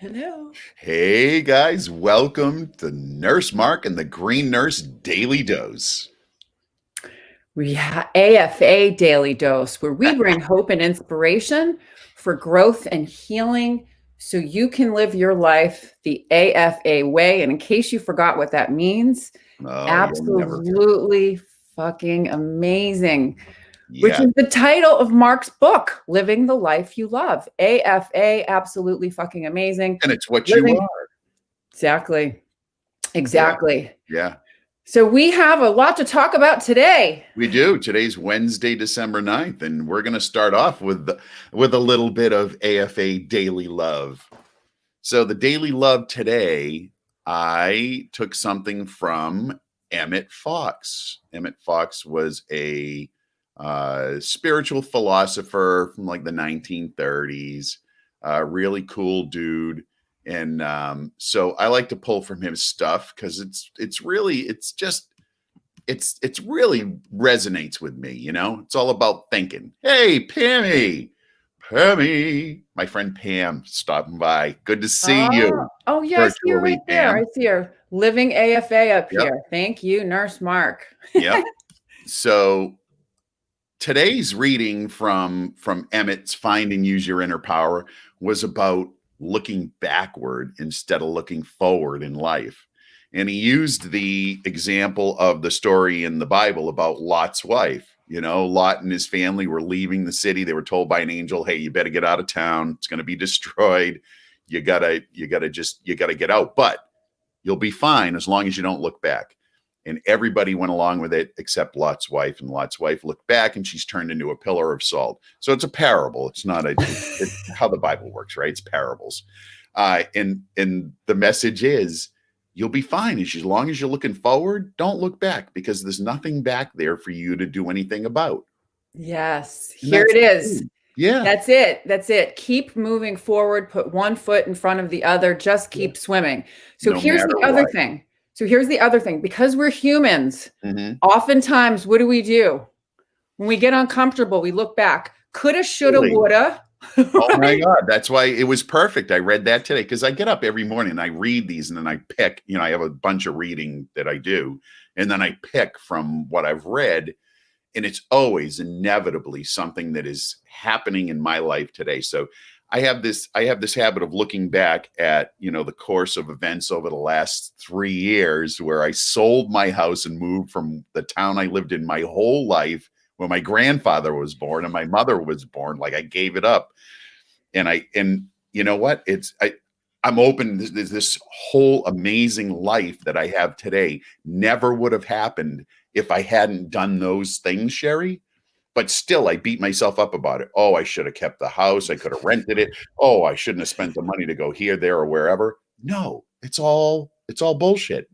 Hello. Hey guys, welcome to Nurse Mark and the Green Nurse Daily Dose. We have AFA Daily Dose, where we bring hope and inspiration for growth and healing so you can live your life the AFA way. And in case you forgot what that means, Oh, you'll never forget. absolutely fucking amazing, which Yeah, is the title of Mark's book, Living the Life You Love. AFA, absolutely fucking amazing. and it's what you Living. are. Exactly. Yeah, Exactly. yeah, So we have a lot to talk about today. we do. Today's Wednesday, December 9th, and we're going to start off with a little bit of AFA Daily Love. So the Daily Love today, I took something from Emmett Fox. Emmett Fox was a spiritual philosopher from like the 1930s, really cool dude. And so I like to pull from his stuff because it's really resonates with me. It's all about thinking. Hey, Pammy, my friend Pam stopping by. Good to see you Oh yeah, I see her virtually, right there. I Pam. see her living AFA up Yep, here. Thank you, Nurse Mark. yep. So today's reading from Emmett's Find and Use Your Inner Power was about looking backward instead of looking forward in life. And he used the example of the story in the Bible about Lot's wife. Lot and his family were leaving the city. They were told by an angel, "Hey, you better get out of town. It's going to be destroyed. You gotta get out, but you'll be fine as long as you don't look back." And everybody went along with it except Lot's wife. And Lot's wife looked back and she's turned into a pillar of salt. So it's a parable. It's not it's how the Bible works, right? It's parables. And the message is you'll be fine as long as you're looking forward. Don't look back because there's nothing back there for you to do anything about. Yes, And here that's it is. yeah. That's it. That's it. Keep moving forward. Put one foot in front of the other. Just keep swimming. So No here's matter the other what. thing. Because we're humans, Mm-hmm. oftentimes, what do? When we get uncomfortable, we look back. Coulda, shoulda, Really? woulda. Oh my Right? God. That's why it was perfect. I read that today because I get up every morning and I read these and then I pick, I have a bunch of reading that I do. And then I pick from what I've read. And it's always inevitably something that is happening in my life today. So I have this habit of looking back at, the course of events over the last 3 years where I sold my house and moved from the town I lived in my whole life when my grandfather was born and my mother was born. Like I gave it up. And you know what? I'm open. This whole amazing life that I have today never would have happened if I hadn't done those things, Sherry. But still, I beat myself up about it. Oh, I should have kept the house. I could have rented it. Oh, I shouldn't have spent the money to go here, there, or wherever. No, it's all bullshit.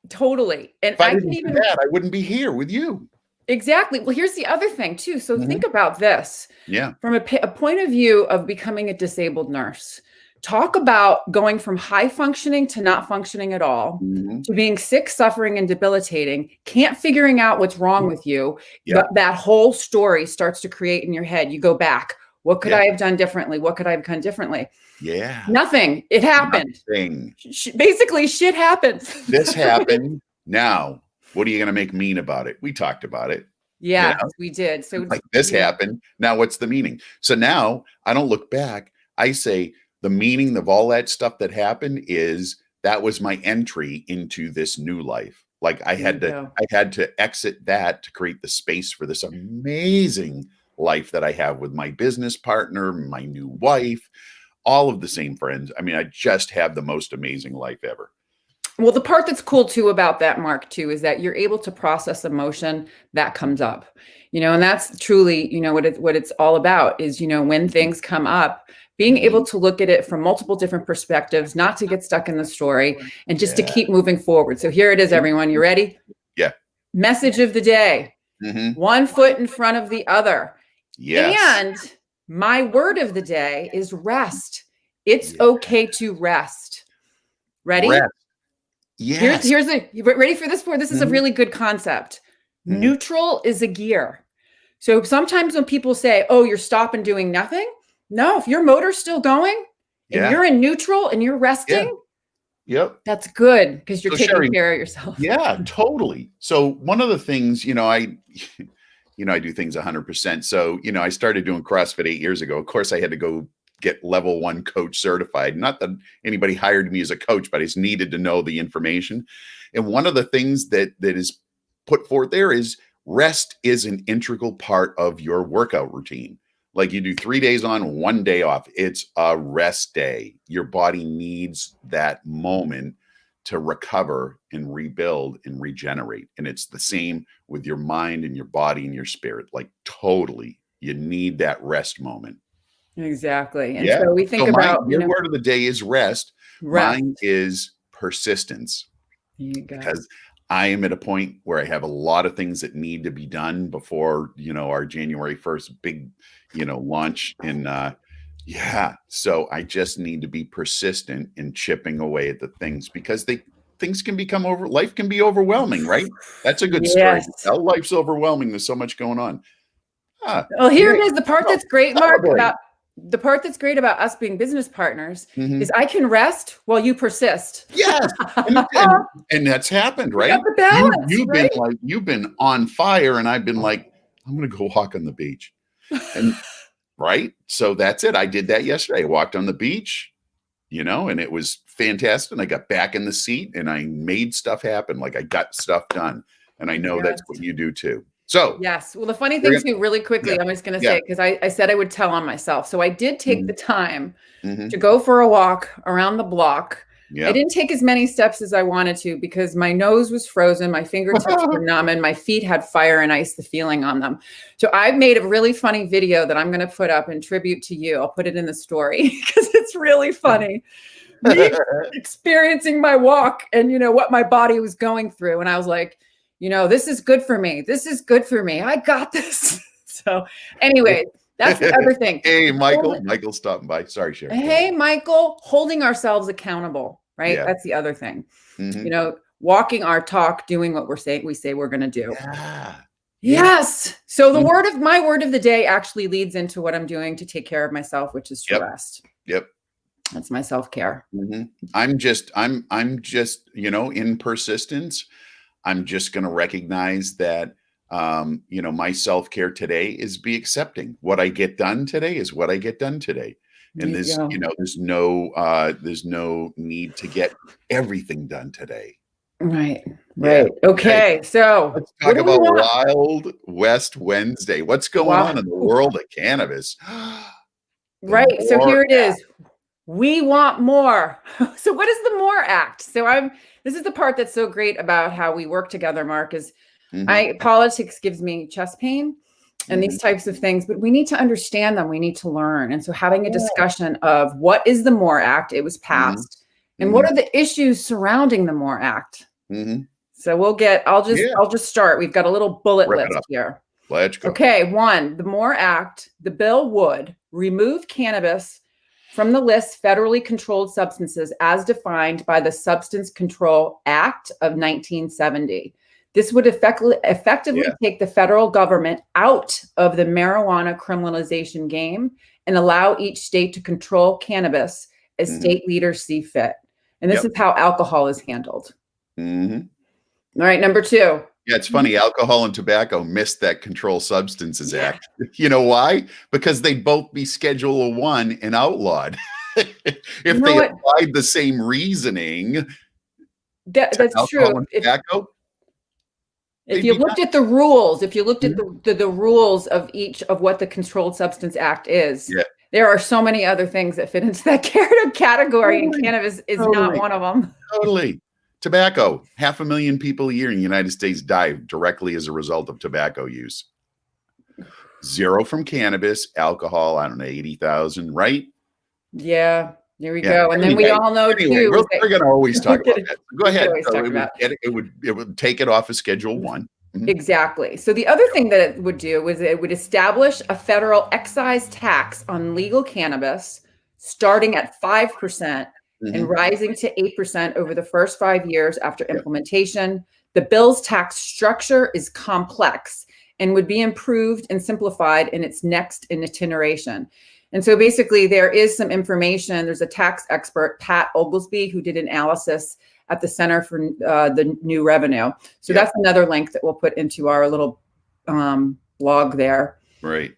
Totally. And If I I can didn't do even that, I wouldn't be here with you. exactly. Well, here's the other thing too. So Mhm. think about this Yeah. from a point of view of becoming a disabled nurse. Talk about going from high functioning to not functioning at all, Mhm. to being sick, suffering, and debilitating, can't figuring out what's wrong with you. Yeah. That whole story starts to create in your head. You go back. What could Yeah. I have done differently? What could I have done differently? Yeah. Nothing. It happened. Nothing. Basically, shit happens. This happened. Now, what are you going to make mean about it? We talked about it. Yes, we did. So Like this happened. Now, what's the meaning? So now I don't look back. I say the meaning of all that stuff that happened is that was my entry into this new life. Like I had to exit that to create the space for this amazing life that I have with my business partner, my new wife, all of the same friends. I mean, I just have the most amazing life ever. Well, the part that's cool too about that, Mark, too, is that you're able to process emotion that comes up, and that's truly, what it's all about is, when things come up, being able to look at it from multiple different perspectives, not to get stuck in the story and just to keep moving forward. So here it is, everyone. You ready? Yeah. Message of the day. One foot in front of the other. Yes. And my word of the day is rest. It's okay to rest. Ready? Rest. Yes. You ready for this? This is a really good concept. Neutral is a gear. So sometimes when people say, "Oh, you're stopping doing nothing," no, if your motor's still going, and Yeah. you're in neutral and you're Yeah. resting, Yep. that's good because you're So taking Sherry, care of yourself. yeah, totally. So one of the things, I do things 100%. So, I started doing CrossFit 8 years ago. Of course, I had to go get level 1 coach certified. Not that anybody hired me as a coach, but I just needed to know the information. And one of the things that is put forth there is rest is an integral part of your workout routine. Like you do 3 days on, 1 day off. It's a rest day. Your body needs that moment to recover and rebuild and regenerate. And it's the same with your mind and your body and your spirit. Like totally, you need that rest moment. Exactly. And Yeah. so we think So about, your word of the day is rest. rest. Mine is persistence, There you go. because I am at a point where I have a lot of things that need to be done before, our January 1st big, launch. And yeah, so I just need to be persistent in chipping away at the things, because things can become life can be overwhelming, right? That's a good story to Yes. tell. Life's overwhelming. There's so much going on. Well, here Yeah. it is. The part No, that's great, Mark, celebrate. about the part that's great about us being business partners is Mhm. I can rest while you persist. Yes. And, and and that's happened, We got right? the balance, right? You've been on fire, and I've been like, I'm gonna go walk on the beach. And right. So that's it. I did that yesterday. I walked on the beach, and it was fantastic. And I got back in the seat and I made stuff happen. Like I got stuff done. And I know that's what Yes. you do too. So Yes. Well, the funny we're thing gonna, too, really yeah, quickly, I'm just going to yeah. say, because I said I would tell on myself. So I did take Mhm, the time mhm, to go for a walk around the block. I yeah. didn't take as many steps as I wanted to because my nose was frozen, my fingertips were numb, and my feet had fire and ice, the feeling on them. So I made a really funny video that I'm going to put up in tribute to you. I'll put it in the story because it's really funny. Me experiencing my walk and what my body was going through. And I was like, this is good for me. This is good for me. I got this. So anyway, that's the other thing. Hey, Michael. Michael's stopping by. Sorry, Sherry. Go ahead. Hey, Michael, holding ourselves accountable, right? Yeah. That's the other thing. Mhm. Walking our talk, doing what we say we're going to do. Yeah. Yeah. Yes. So Mhm. my word of the day actually leads into what I'm doing to take care of myself, which is to Yep. rest. Yep. That's my self-care. Mhm. I'm just, in persistence. I'm just going to recognize that, my self-care today is be accepting. What I get done today is what I get done today. There And you go. there's no need to get everything done today. Right. Yeah. Right. Okay. Okay. So Let's what talk do we about want? Wild West Wednesday. What's going Wow. on in the world of cannabis? The Right. So more here it is. We want more. So what is the MORE Act? This is the part that's so great about how we work together, Mark, is Mhm, politics gives me chest pain and these mhm. types of things, but we need to understand them. We need to learn. And so having a Yeah. discussion of what is the MORE Act? It was Mhm, passed. And what mhm, are the issues surrounding the MORE Act? mhm. So Yeah. I'll just start. We've got a little bullet Rip it list up. here. Let's go. Okay, one, the MORE Act, the bill would remove cannabis from the list federally controlled substances as defined by the Substance Control Act of 1970. This would effectively Yeah. take the federal government out of the marijuana criminalization game and allow each state to control cannabis as Mhm. state leaders see fit. And this Yep. is how alcohol is handled. Mhm. All right, number two. Yeah, it's funny, alcohol and tobacco missed that Controlled Substances Yeah, Act. You know why? Because they'd both be Schedule 1 and outlawed. you If know they what? applied the same reasoning to That's true. alcohol and tobacco, If they'd you be looked done. at the rules, if you looked at Mhm. the rules of each of what the Controlled Substance Act is, Yeah, there are so many other things that fit into that category, and totally, cannabis is not totally, one of them. totally. Tobacco, 500,000 people a year in the United States die directly as a result of tobacco use. Zero from cannabis, alcohol, I don't know, 80,000, right? Yeah, there we Yeah. go. And then we Anyway, all know too is we're gonna always that talk about that. Go we could ahead. always So talk about it would take it off of Schedule 1. Mhm. exactly. So the other thing that it would do was it would establish a federal excise tax on legal cannabis starting at 5% and Mhm. rising to 8% over the first 5 years after Yep. implementation. The bill's tax structure is complex and would be improved and simplified in its next iteration. And so basically there is some information. There's a tax expert, Pat Oglesby, who did analysis at the Center for the New Revenue. So that's another link that we'll put into our little blog there. Right.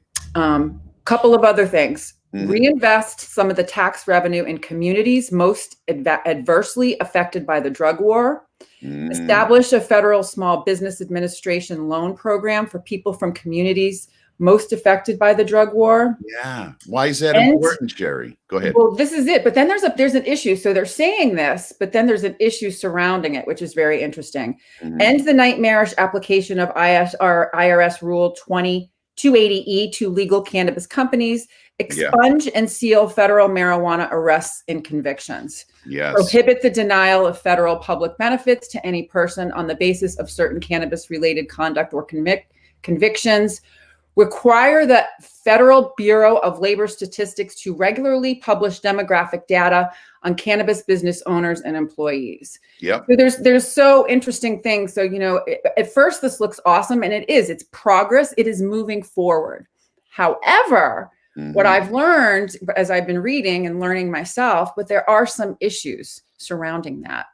Couple of other things. Reinvest some of the tax revenue in communities most adversely affected by the drug war. Establish a federal small business administration loan program for people from communities most affected by the drug war. Yeah. Why is that important, Sherry? Go ahead. Well, this is it. But then there's an issue. So they're saying this, but then there's an issue surrounding it, which is very interesting. End the nightmarish application of IRS Rule 280E to legal cannabis companies. Expunge and seal federal marijuana arrests and convictions. Yes. Prohibit the denial of federal public benefits to any person on the basis of certain cannabis-related conduct or convictions. Require the Federal Bureau of Labor Statistics to regularly publish demographic data on cannabis business owners and employees. Yep. So there's so interesting things. So, at first this looks awesome, and it is. It's progress. It is moving forward. However, what I've learned as I've been reading and learning myself, but there are some issues surrounding that.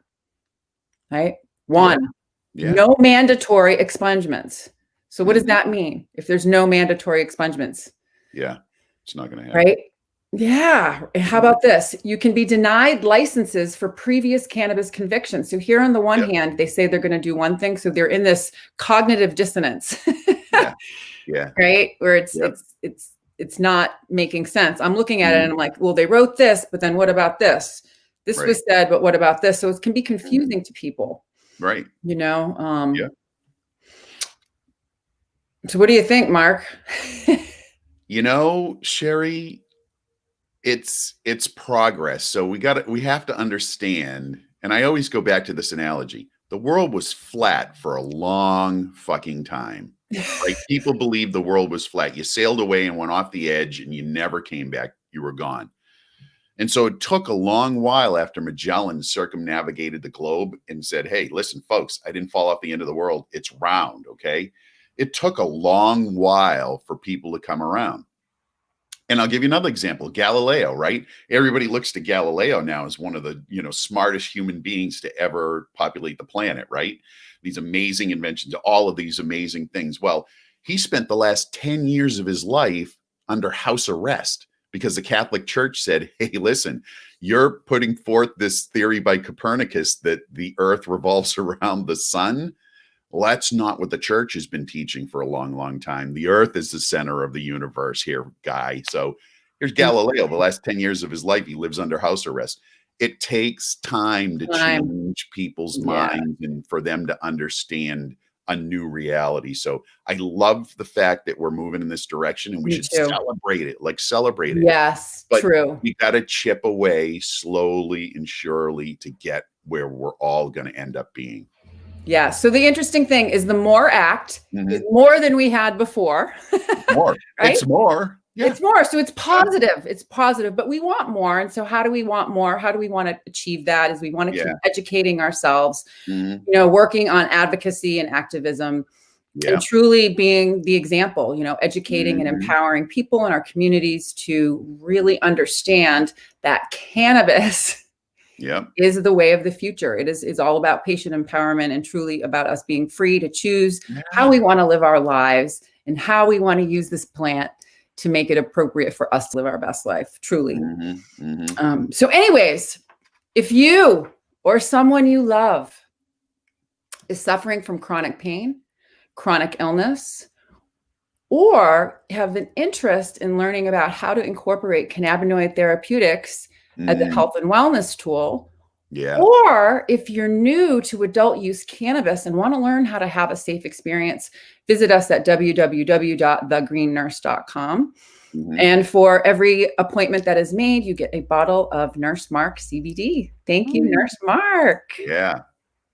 Right? One, no mandatory expungements. So what does that mean if there's no mandatory expungements? Yeah, it's not going to happen. Right? Yeah. How about this? You can be denied licenses for previous cannabis convictions. So here on the one hand, they say they're going to do one thing. So they're in this cognitive dissonance. Yeah. Right? Where it's not making sense. I'm looking at it and I'm like, well, they wrote this, but then what about this? This was said, but what about this? So it can be confusing to people. Right. So what do you think, Mark? Sherry, it's progress. So we have to understand, and I always go back to this analogy. The world was flat for a long fucking time. Like, people believed the world was flat. You sailed away and went off the edge and you never came back. You were gone. And so it took a long while after Magellan circumnavigated the globe and said, hey, listen, folks, I didn't fall off the end of the world. It's round. Okay. It took a long while for people to come around. And I'll give you another example, Galileo, right? Everybody looks to Galileo now as one of the, smartest human beings to ever populate the planet, right? These amazing inventions, all of these amazing things. Well, he spent the last 10 years of his life under house arrest because the Catholic Church said, hey, listen, you're putting forth this theory by Copernicus that the earth revolves around the sun. Well, that's not what the church has been teaching for a long, long time. The earth is the center of the universe here, guy. So here's Galileo. The last 10 years of his life, he lives under house arrest. It takes time to change people's minds and for them to understand a new reality. So I love the fact that we're moving in this direction, and we should celebrate it. Yes, but true. We got to chip away slowly and surely to get where we're all going to end up being. Yeah. So the interesting thing is the MORE Act is more than we had before. More. Right? It's more. Yeah. It's more. So it's positive. It's positive, but we want more. And so how do we want more? How do we want to achieve that? Is we want to keep educating ourselves, working on advocacy and activism, and truly being the example, educating and empowering people in our communities to really understand that cannabis is the way of the future. It is all about patient empowerment and truly about us being free to choose how we want to live our lives and how we want to use this plant to make it appropriate for us to live our best life, truly. So anyways, if you or someone you love is suffering from chronic pain, chronic illness, or have an interest in learning about how to incorporate cannabinoid therapeutics as a health and wellness tool, or if you're new to adult use cannabis and want to learn how to have a safe experience, visit us at www.thegreennurse.com. And for every appointment that is made, you get a bottle of Nurse Mark CBD. Thank you, Nurse Mark. Yeah.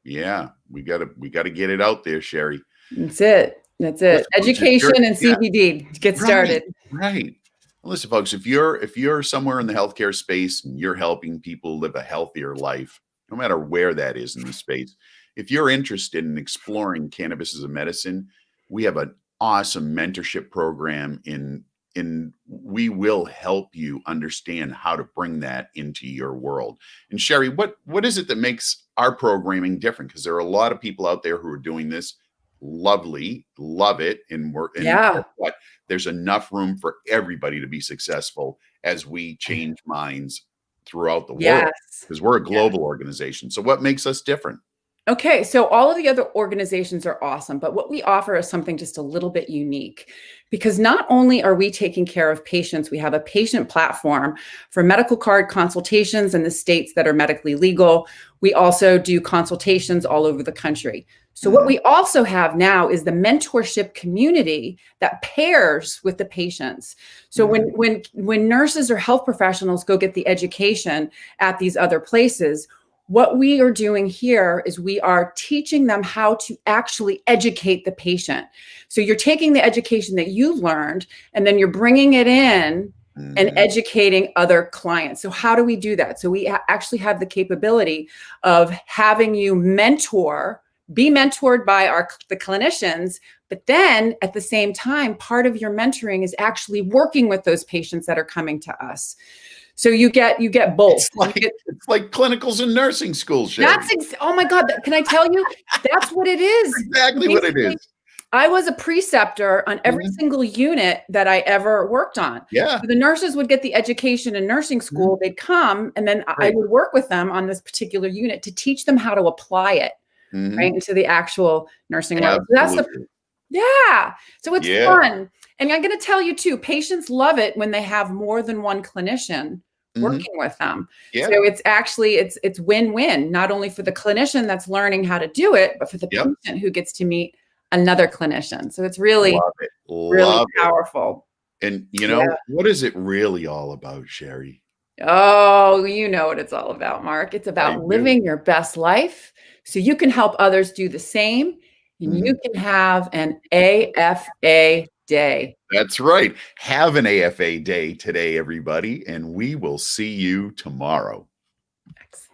We gotta get it out there, Sherry. That's it. Education and CBD to get started. Right. Listen, folks, if you're somewhere in the healthcare space and you're helping people live a healthier life, no matter where that is in the space, if you're interested in exploring cannabis as a medicine, we have an awesome mentorship program in and we will help you understand how to bring that into your world. And Sherry, what is it that makes our programming different? Because there are a lot of people out there who are doing this. Lovely, love it, and Yeah. guess what? There's enough room for everybody to be successful as we change minds throughout the world, Yes. because we're a Yes. global organization. So what makes us different? Okay, so all of the other organizations are awesome, but what we offer is something just a little bit unique, because not only are we taking care of patients, we have a patient platform for medical card consultations in the states that are medically legal. We also do consultations all over the country. So what we also have now is the mentorship community that pairs with the patients. So when nurses or health professionals go get the education at these other places, what we are doing here is we are teaching them how to actually educate the patient. So you're taking the education that you've learned and then you're bringing it in and educating other clients. So how do we do that? So we actually have the capability of having you be mentored by the clinicians, but then at the same time, part of your mentoring is actually working with those patients that are coming to us. So you get both. It's like clinicals in nursing school, Sherry. Oh my God, can I tell you? That's what it is. Exactly what it is. I was a preceptor on every single unit that I ever worked on. Yeah. So the nurses would get the education in nursing school. They'd come, and then I would work with them on this particular unit to teach them how to apply it right into the actual nursing world. So so it's fun. And I'm going to tell you too, patients love it when they have more than one clinician working with them. So it's actually, it's win-win, not only for the clinician that's learning how to do it, but for the patient who gets to meet another clinician. So it's really, really powerful. And what is it really all about, Sherry? Oh, you know what it's all about, Mark. It's about living your best life so you can help others do the same, and you can have an AFA day. That's right. Have an AFA day today, everybody, and we will see you tomorrow. Excellent.